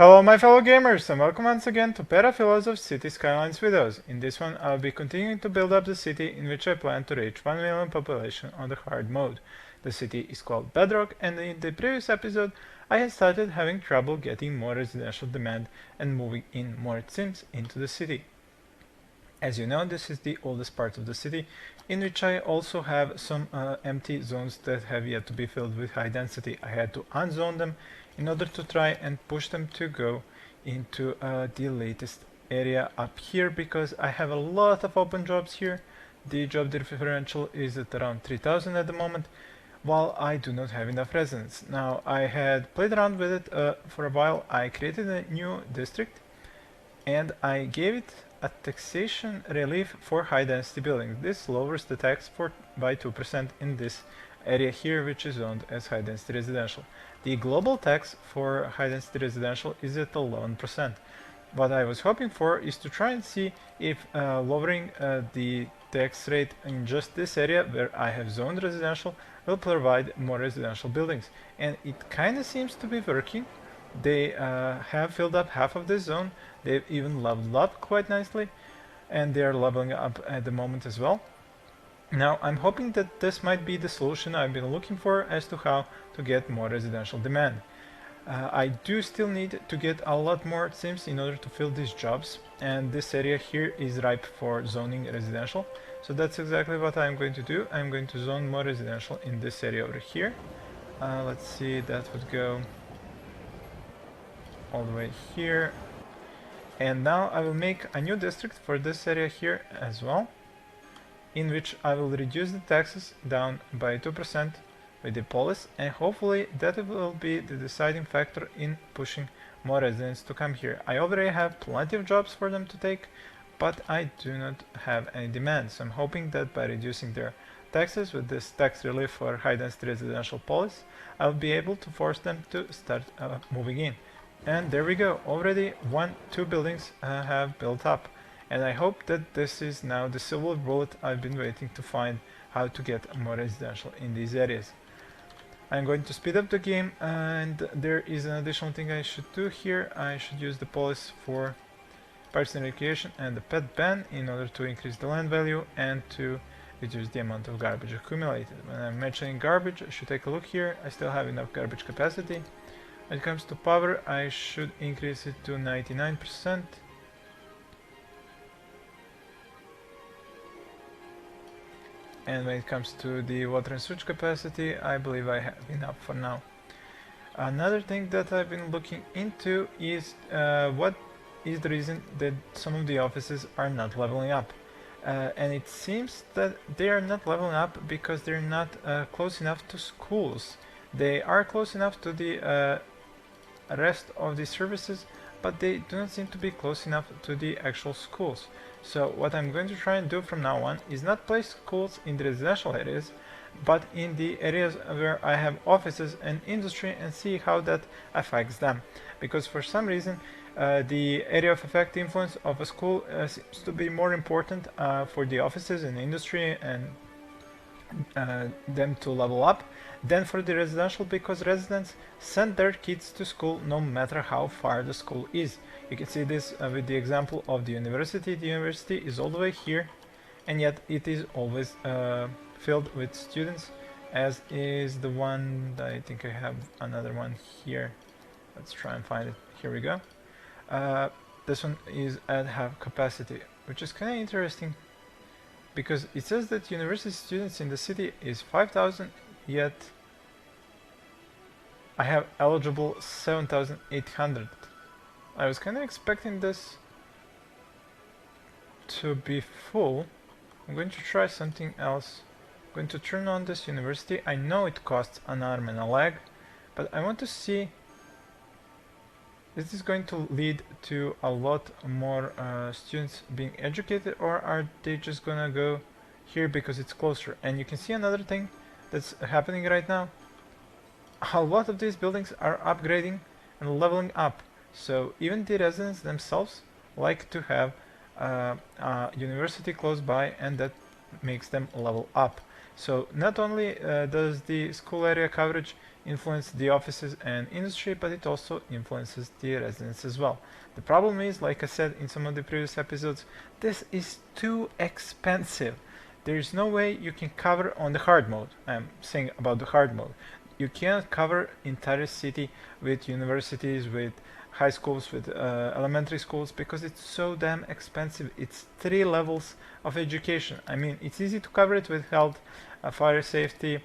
Hello my fellow gamers and welcome once again to Perafilozof City Skylines videos. In this one I'll be continuing to build up the city in which I plan to reach 1 million population on the hard mode. The city is called Bedrock, and in the previous episode I had started having trouble getting more residential demand and moving in more sims into the city. As you know, this is the oldest part of the city, in which I also have some empty zones that have yet to be filled with high density. I had to unzone them in order to try and push them to go into the latest area up here, because I have a lot of open jobs here. The job differential is at around 3000 at the moment, while I do not have enough residents. Now, I had played around with it for a while. I created a new district and I gave it a taxation relief for high density buildings. This lowers the tax by 2% in this area here, which is zoned as high density residential. The global tax for high density residential is at 11%. What I was hoping for is to try and see if lowering the tax rate in just this area where I have zoned residential will provide more residential buildings. And it kind of seems to be working. They have filled up half of this zone. They've even leveled up quite nicely, and they are leveling up at the moment as well. Now I'm hoping that this might be the solution I've been looking for as to how to get more residential demand. I do still need to get a lot more sims in order to fill these jobs, and this area here is ripe for zoning residential. So that's exactly what I'm going to do. I'm going to zone more residential in this area over here. Let's see, that would go all the way here. And now I will make a new district for this area here as well, in which I will reduce the taxes down by 2% with the police, and hopefully that will be the deciding factor in pushing more residents to come here. I already have plenty of jobs for them to take, but I do not have any demand, so I'm hoping that by reducing their taxes with this tax relief for high density residential police, I'll be able to force them to start moving in. And there we go, already two buildings have built up. And I hope that this is now the silver bullet I've been waiting to find, how to get more residential in these areas. I'm going to speed up the game, and there is an additional thing I should do here. I should use the policy for parks and recreation and the pet ban in order to increase the land value and to reduce the amount of garbage accumulated. When I'm mentioning garbage, I should take a look here. I still have enough garbage capacity. When it comes to power, I should increase it to 99%. And when it comes to the water and sewage capacity, I believe I have enough for now. Another thing that I've been looking into is what is the reason that some of the offices are not leveling up. And it seems that they are not leveling up because they're not close enough to schools. They are close enough to the rest of the services, but they do not seem to be close enough to the actual schools. So what I'm going to try and do from now on is not place schools in the residential areas, but in the areas where I have offices and industry, and see how that affects them. Because for some reason the area of effect influence of a school seems to be more important for the offices and industry and them to level up than for the residential, because residents send their kids to school no matter how far the school is. You can see this with the example of the university. The university is all the way here, and yet it is always filled with students, as is the one that I think I have another one here. Let's try and find it. Here we go. This one is at half capacity, which is kind of interesting, because it says that university students in the city is 5,000, yet I have eligible 7,800. I was kind of expecting this to be full. I'm going to try something else. I'm going to turn on this university. I know it costs an arm and a leg, but I want to see, is this going to lead to a lot more students being educated, or are they just gonna go here because it's closer? And you can see another thing that's happening right now. A lot of these buildings are upgrading and leveling up, so even the residents themselves like to have a university close by, and that makes them level up. So not only does the school area coverage influence the offices and industry, but it also influences the residents as well. The problem is, like I said in some of the previous episodes, this is too expensive. There is no way you can cover on the hard mode. I'm saying about the hard mode. You can't cover entire city with universities, with high schools, with elementary schools, because it's so damn expensive. It's 3 levels of education. I mean, it's easy to cover it with health, fire safety,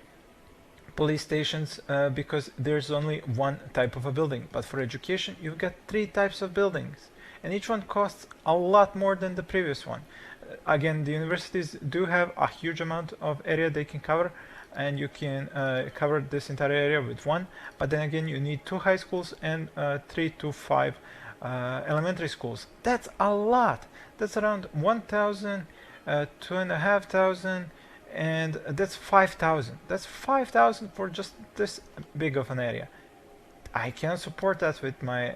police stations, because there's only one type of a building. But for education, you've got 3 types of buildings, and each one costs a lot more than the previous one. Again, the universities do have a huge amount of area they can cover, and you can cover this entire area with one, but then again you need 2 high schools and 3 to 5 elementary schools. That's a lot. That's around 1,000, 2,500, and that's 5,000. That's 5,000 for just this big of an area. I can't support that with my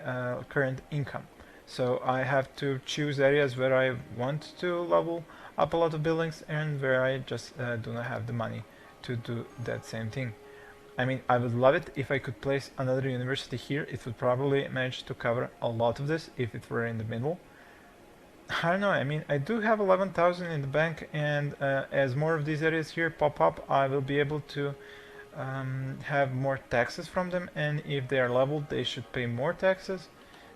current income. So I have to choose areas where I want to level up a lot of buildings and where I just do not have the money to do that same thing. I mean, I would love it if I could place another university here. It would probably manage to cover a lot of this if it were in the middle. I don't know, I mean, I do have 11,000 in the bank, and as more of these areas here pop up, I will be able to have more taxes from them, and if they are leveled, they should pay more taxes.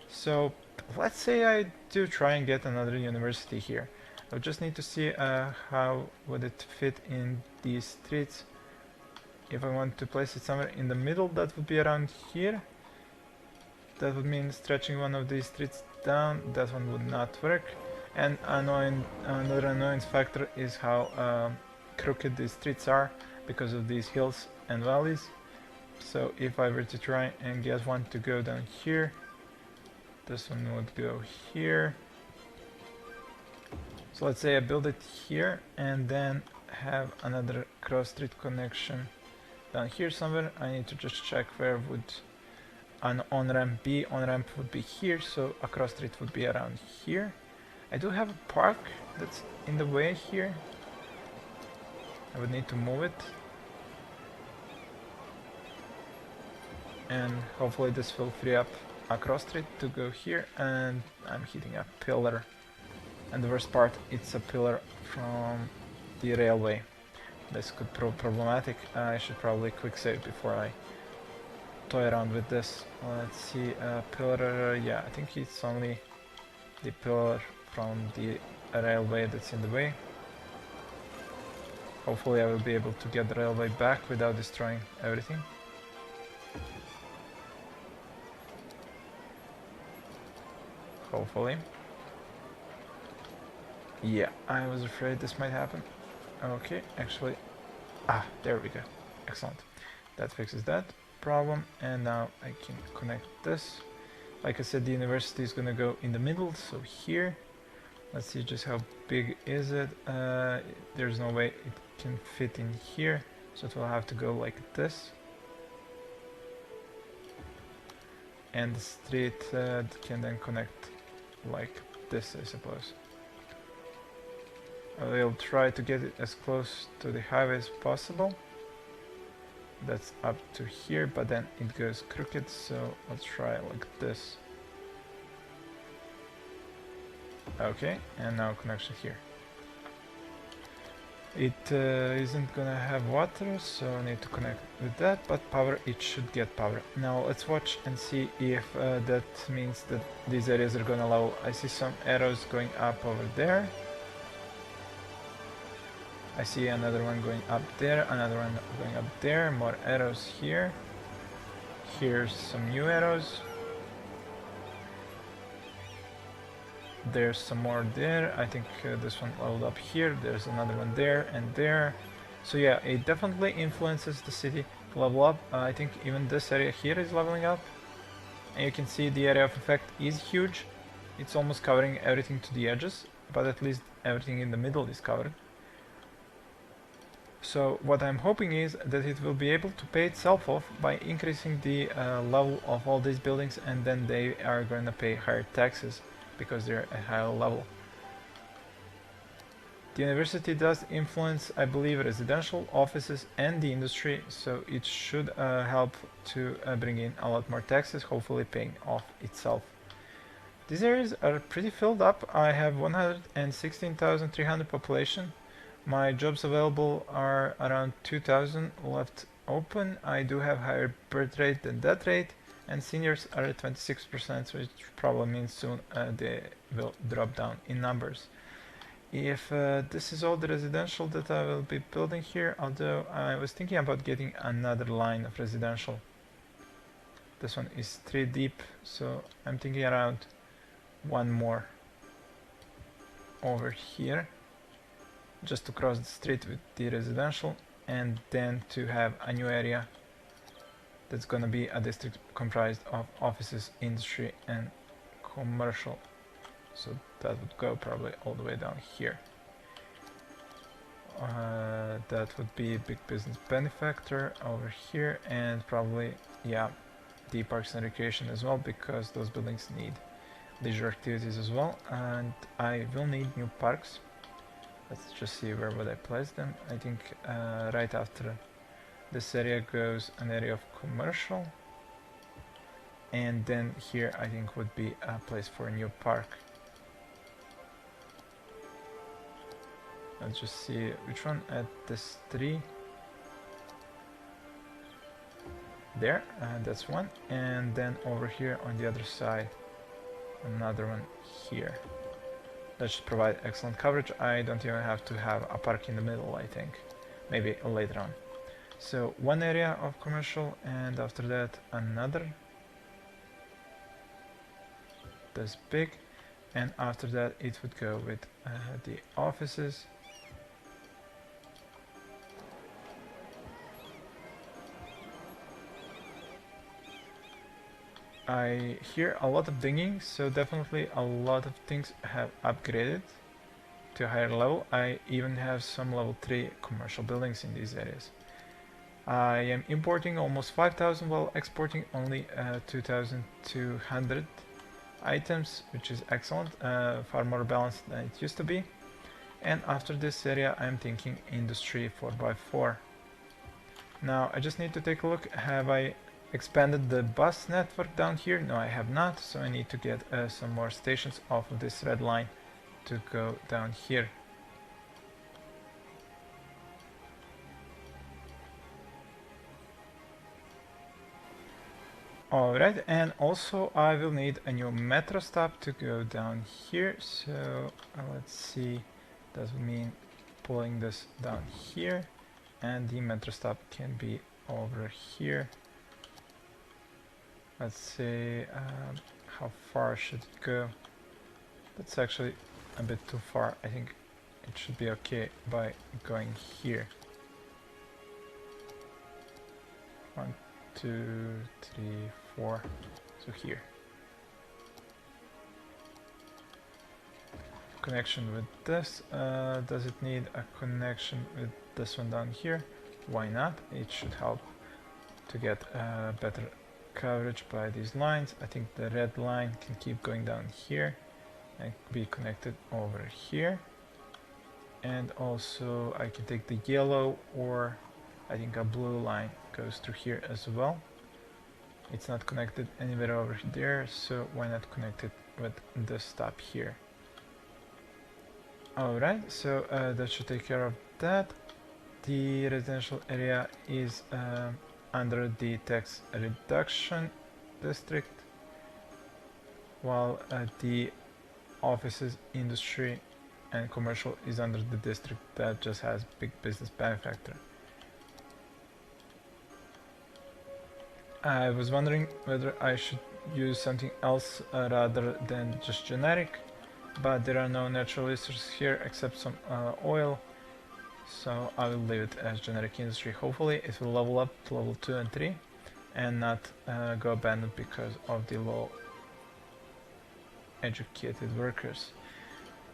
So let's say I do try and get another university here. I just need to see how would it fit in these streets. If I want to place it somewhere in the middle, that would be around here. That would mean stretching one of these streets down. That one would not work. And another annoyance factor is how crooked these streets are because of these hills and valleys. So if I were to try and get one to go down here, this one would go here. So let's say I build it here and then have another cross street connection down here somewhere. I need to just check where would an on-ramp be. On-ramp would be here, so a cross street would be around here. I do have a park that's in the way here. I would need to move it. And hopefully this will free up a cross street to go here, and I'm hitting a pillar. And the worst part, it's a pillar from the railway. This could prove problematic. I should probably quick save before I toy around with this. Let's see, pillar, yeah, I think it's only the pillar from the railway that's in the way. Hopefully I will be able to get the railway back without destroying everything. Hopefully. Yeah, I was afraid this might happen. Okay, actually, there we go. Excellent. That fixes that problem, and now I can connect this. Like I said, the university is gonna go in the middle, so here. Let's see just how big is it. There's no way it can fit in here, so it will have to go like this. And the street can then connect like this, I suppose. I will try to get it as close to the highway as possible. That's up to here, but then it goes crooked, so let's try like this. Okay, and now connection here. It isn't gonna have water, so I need to connect with that, but power, it should get power. Now let's watch and see if that means that these areas are gonna level. I see some arrows going up over there. I see another one going up there, another one going up there, more arrows here. Here's some new arrows. There's some more there. I think this one leveled up here. There's another one there and there. So yeah, it definitely influences the city to level up. I think even this area here is leveling up. And you can see the area of effect is huge. It's almost covering everything to the edges, but at least everything in the middle is covered. So what I'm hoping is that it will be able to pay itself off by increasing the level of all these buildings, and then they are going to pay higher taxes because they're at higher level. The university does influence, I believe, residential, offices, and the industry, so it should help to bring in a lot more taxes, hopefully paying off itself. These areas are pretty filled up. I have 116,300 population. My jobs available are around 2,000 left open. I do have higher birth rate than death rate, and seniors are at 26%, which probably means soon they will drop down in numbers. If this is all the residential that I will be building here, although I was thinking about getting another line of residential. This one is 3 deep, so I'm thinking around one more over here, just to cross the street with the residential, and then to have a new area that's gonna be a district comprised of offices, industry, and commercial. So that would go probably all the way down here. That would be big business benefactor over here, and probably, yeah, the parks and recreation as well, because those buildings need leisure activities as well, and I will need new parks. Let's just see where would I place them. I think right after this area goes an area of commercial, and then here I think would be a place for a new park. Let's just see which one at this 3. There, that's one, and then over here on the other side, another one here. That should provide excellent coverage. I don't even have to have a park in the middle, I think. Maybe later on. So one area of commercial, and after that another. This big, and after that it would go with the offices. I hear a lot of dinging, so definitely a lot of things have upgraded to a higher level. I even have some level 3 commercial buildings in these areas. I am importing almost 5,000 while exporting only 2,200 items, which is excellent, far more balanced than it used to be. And after this area I'm thinking industry 4x4. Now I just need to take a look. Have I expanded the bus network down here? No, I have not, so I need to get some more stations off of this red line to go down here. Alright, and also I will need a new metro stop to go down here, so let's see, that would mean pulling this down here, and the metro stop can be over here. Let's see, how far should it go? That's actually a bit too far. I think it should be okay by going here. 1, 2, 3, 4, so here. Connection with this, does it need a connection with this one down here? Why not? It should help to get better coverage by these lines. I think the red line can keep going down here and be connected over here, and also I can take the yellow, or I think a blue line goes through here as well. It's not connected anywhere over there, so why not connect it with this stop here? Alright, so that should take care of that. The residential area is under the tax reduction district, while the offices, industry, and commercial is under the district that just has big business benefactor. I was wondering whether I should use something else rather than just generic, but there are no natural resources here except some oil, so I will leave it as generic industry. Hopefully it will level up to level 2 and 3 and not go abandoned because of the low educated workers.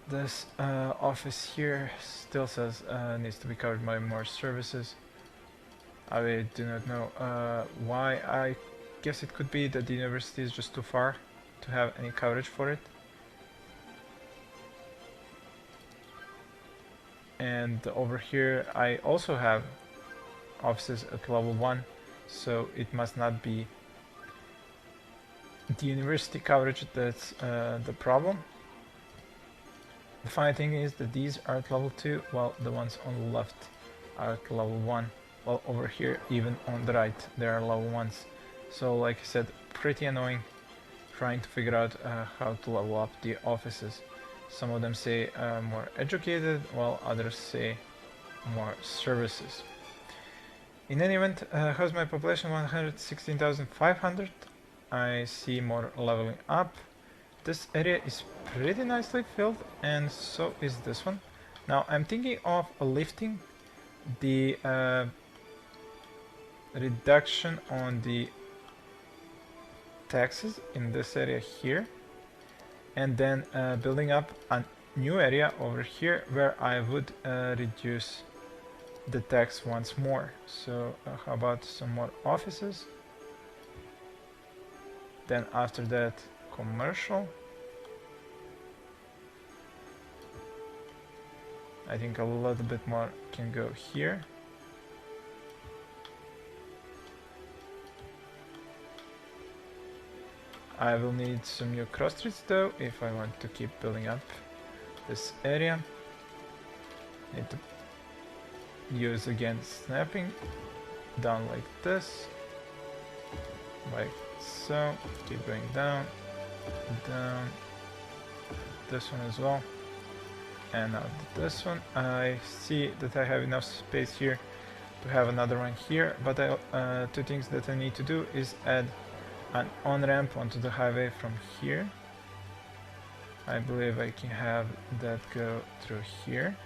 This office here still says needs to be covered by more services. I do not know why. I guess it could be that the university is just too far to have any coverage for it. and over here I also have offices at level 1, so it must not be the university coverage that's the problem. The funny thing is that these are at level 2, while the ones on the left are at level 1. Well, over here, even on the right, there are level 1s. So, like I said, pretty annoying trying to figure out how to level up the offices. Some of them say more educated, while others say more services. In any event, how's my population? 116,500. I see more leveling up. This area is pretty nicely filled, and so is this one. Now I'm thinking of lifting the reduction on the taxes in this area here, and then building up a new area over here where I would reduce the tax once more. So how about some more offices? Then after that, commercial. I think a little bit more can go here. I will need some new cross streets though if I want to keep building up this area. Need to use again snapping down like this, like so. Keep going down, down. This one as well, and now this one. I see that I have enough space here to have another one here, but two things that I need to do is add an on-ramp onto the highway from here. I believe I can have that go through here.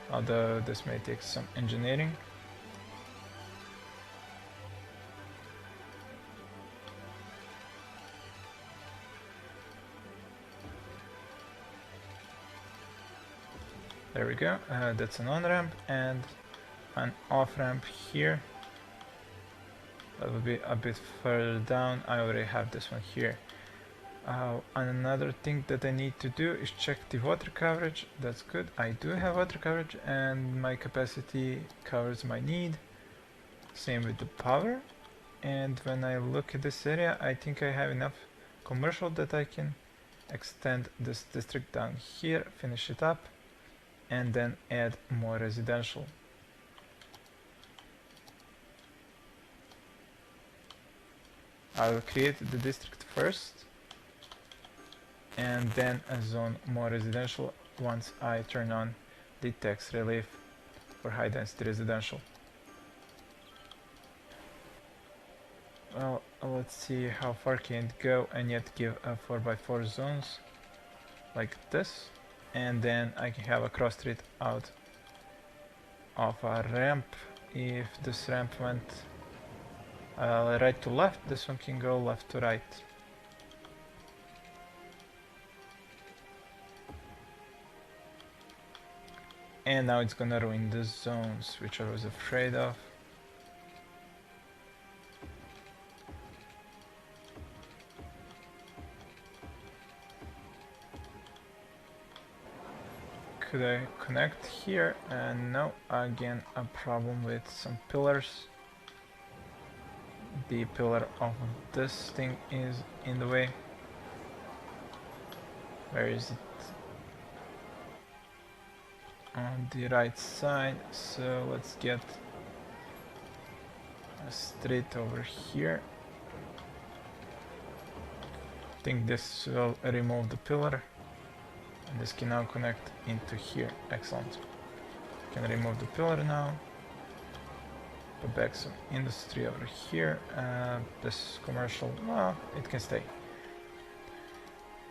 Although this may take some engineering. There we go, that's an on-ramp and an off-ramp here. That will be a bit further down. I already have this one here. Another thing that I need to do is check the water coverage. That's good. I do have water coverage and my capacity covers my need. Same with the power. And when I look at this area, I think I have enough commercial that I can extend this district down here, finish it up, and then add more residential. I will create the district first and then zone more residential once I turn on the tax relief for high density residential. Well, let's see how far can it go and yet give a 4x4 zones like this, and then I can have a cross street out of a ramp. If this ramp went right to left, this one can go left to right. And now it's gonna ruin the zones, which I was afraid of. Could I connect here? No, again a problem with some pillars. The pillar of this thing is in the way. Where is it? On the right side, so let's get a street over here. I think this will remove the pillar, and this can now connect into here. Excellent. Can remove the pillar now. Put back some industry over here. This commercial, well, it can stay.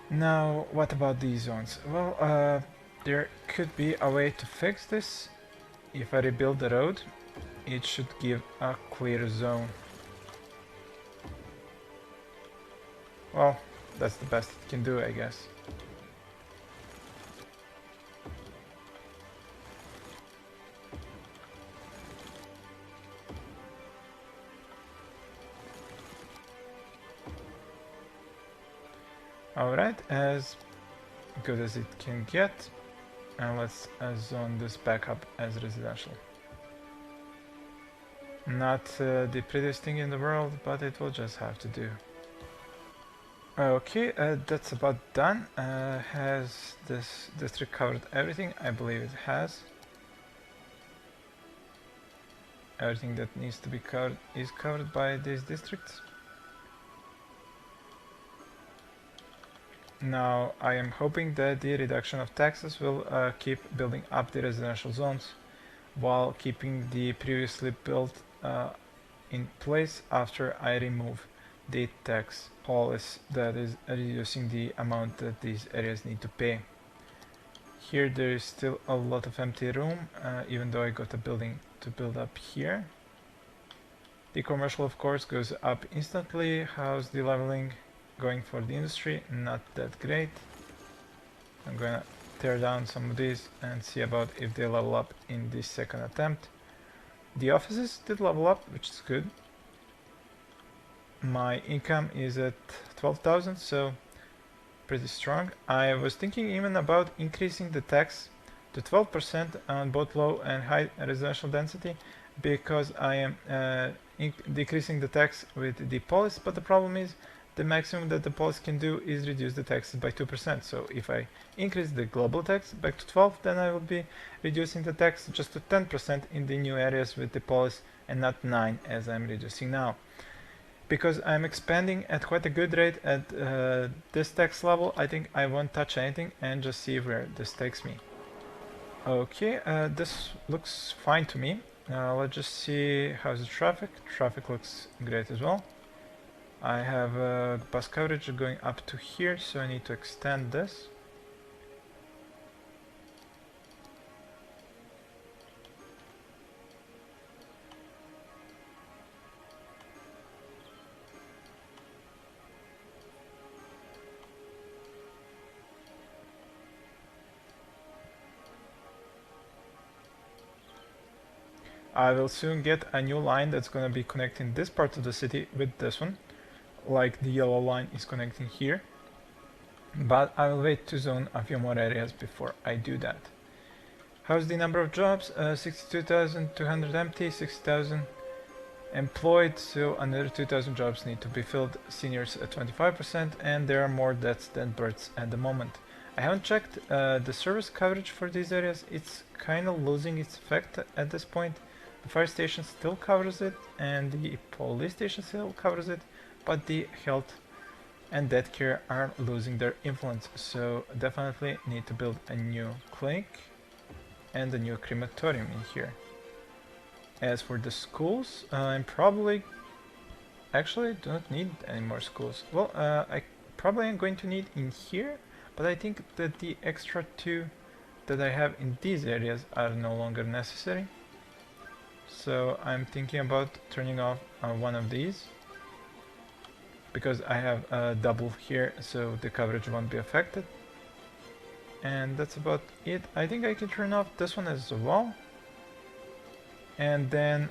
Now, what about these zones? Well, there could be a way to fix this. If I rebuild the road, it should give a clear zone. Well, that's the best it can do, I guess. Alright, as good as it can get. And let's zone this back up as residential. Not the prettiest thing in the world, but it will just have to do. Okay, that's about done. Has this district covered everything? I believe it has. Everything that needs to be covered is covered by these districts. Now, I am hoping that the reduction of taxes will keep building up the residential zones while keeping the previously built in place after I remove the tax policy that is reducing the amount that these areas need to pay. Here there is still a lot of empty room, even though I got a building to build up here. The commercial, of course, goes up instantly. How's the leveling going for the industry? Not that great. I'm gonna tear down some of these and see about if they level up in this second attempt. The offices did level up, which is good. My income is at 12,000, so pretty strong. I was thinking even about increasing the tax to 12% on both low and high residential density, because I am decreasing the tax with the policy, but the problem is the maximum that the policy can do is reduce the taxes by 2%. So if I increase the global tax back to 12, then I will be reducing the tax just to 10% in the new areas with the policy and not 9 as I'm reducing now. Because I'm expanding at quite a good rate at this tax level, I think I won't touch anything and just see where this takes me. Okay, this looks fine to me. Let's just see how's the traffic. Traffic looks great as well. I have bus coverage going up to here, so I need to extend this. I will soon get a new line that's going to be connecting this part of the city with this one, like the yellow line is connecting here. But I will wait to zone a few more areas before I do that. How's the number of jobs? 62,200 empty, 60,000 employed, so another 2,000 jobs need to be filled. Seniors at 25%, and there are more deaths than births at the moment. I haven't checked the service coverage for these areas. It's kind of losing its effect at this point. The fire station still covers it, and the police station still covers it, but the health and death care are losing their influence, so definitely need to build a new clinic and a new crematorium in here. As for the schools, I'm probably actually do not need any more schools. Well, I probably am going to need in here, but I think that the extra 2 that I have in these areas are no longer necessary. So I'm thinking about turning off one of these, because I have a double here, so the coverage won't be affected. And that's about it. I think I can turn off this one as well, and then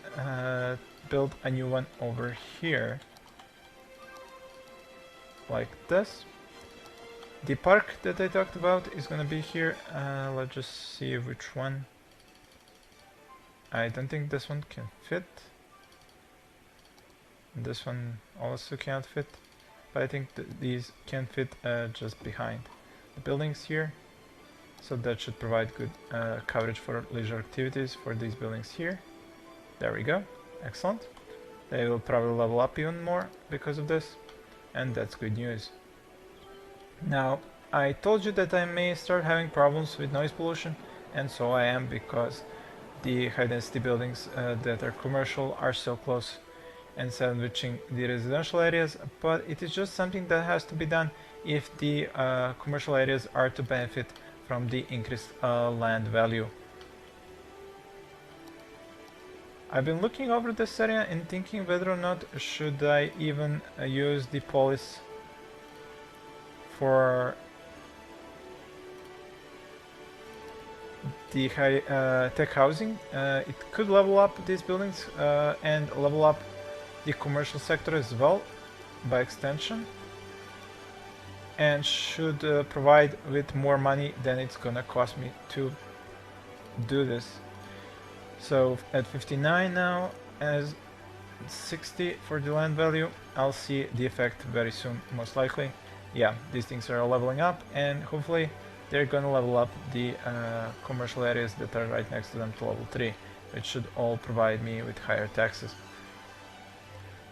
build a new one over here, like this. The park that I talked about is gonna be here. Let's just see which one. I don't think this one can fit. This one also can't fit, but I think these can fit just behind the buildings here. So that should provide good coverage for leisure activities for these buildings here. There we go. Excellent. They will probably level up even more because of this, and that's good news. Now, I told you that I may start having problems with noise pollution, and so I am, because the high density buildings that are commercial are so close and sandwiching the residential areas, but it is just something that has to be done if the commercial areas are to benefit from the increased land value. I've been looking over this area and thinking whether or not should I even use the police for the high tech housing. It could level up these buildings and level up the commercial sector as well by extension. and should provide with more money than it's gonna cost me to do this. So at 59 now, as 60 for the land value. I'll see the effect very soon, most likely. Yeah, these things are leveling up, and hopefully they're gonna level up the commercial areas that are right next to them to level 3, which should all provide me with higher taxes.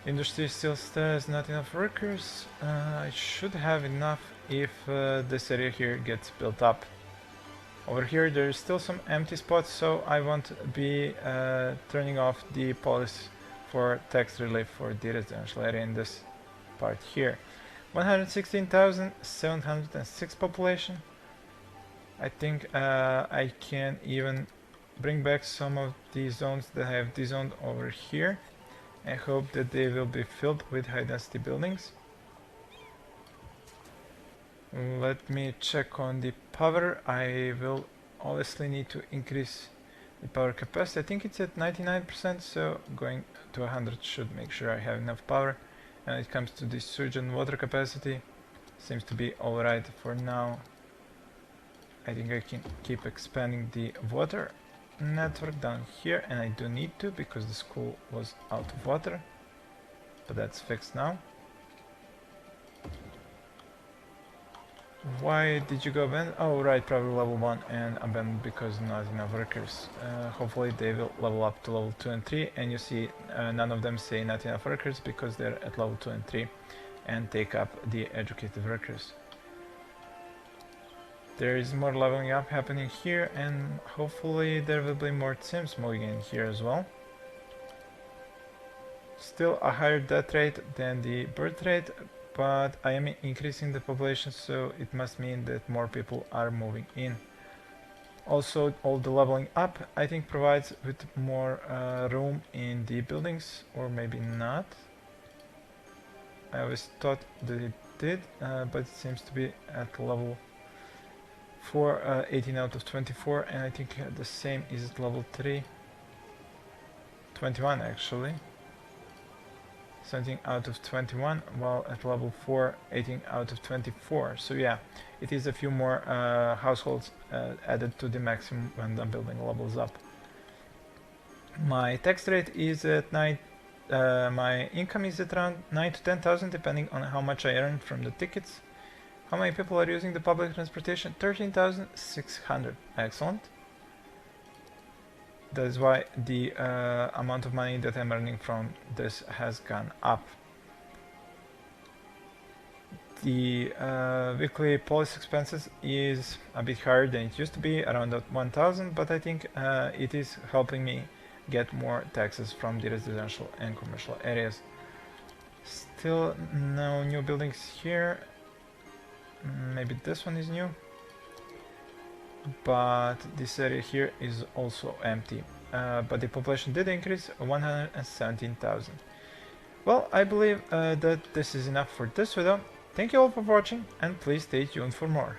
Industry still says not enough workers. I should have enough if this area here gets built up. Over here there's still some empty spots, so I won't be turning off the policy for tax relief for the residential area in this part here. 116,706 population. I think I can even bring back some of the zones that I have dezoned over here. I hope that they will be filled with high density buildings. Let me check on the power. I will obviously need to increase the power capacity. I think it's at 99%, so going to 100 should make sure I have enough power. And when it comes to the sewage and water capacity, seems to be alright for now. I think I can keep expanding the water network down here, and I do need to because the school was out of water, but that's fixed now. Why did you go abandoned? Oh right, probably level 1 and abandoned because not enough workers. Hopefully they will level up to level 2 and 3, and you see none of them say not enough workers because they're at level 2 and 3 and take up the educated workers. There is more leveling up happening here, and hopefully there will be more Sims moving in here as well. Still a higher death rate than the birth rate, but I am increasing the population, so it must mean that more people are moving in. Also, all the leveling up I think provides with more room in the buildings, or maybe not. I always thought that it did, but it seems to be at level 4, 18 out of 24, and I think the same is at level 3, 21 actually. 17 out of 21, while at level 4, 18 out of 24. So yeah, it is a few more households added to the maximum when the building levels up. My tax rate is at 9, my income is at around 9 to 10,000 depending on how much I earn from the tickets. How many people are using the public transportation? 13,600. Excellent. That is why the amount of money that I'm earning from this has gone up. The weekly police expenses is a bit higher than it used to be, around 1,000, but I think it is helping me get more taxes from the residential and commercial areas. Still no new buildings here. Maybe this one is new, but this area here is also empty. But the population did increase 117,000. Well, I believe that this is enough for this video. Thank you all for watching, and please stay tuned for more.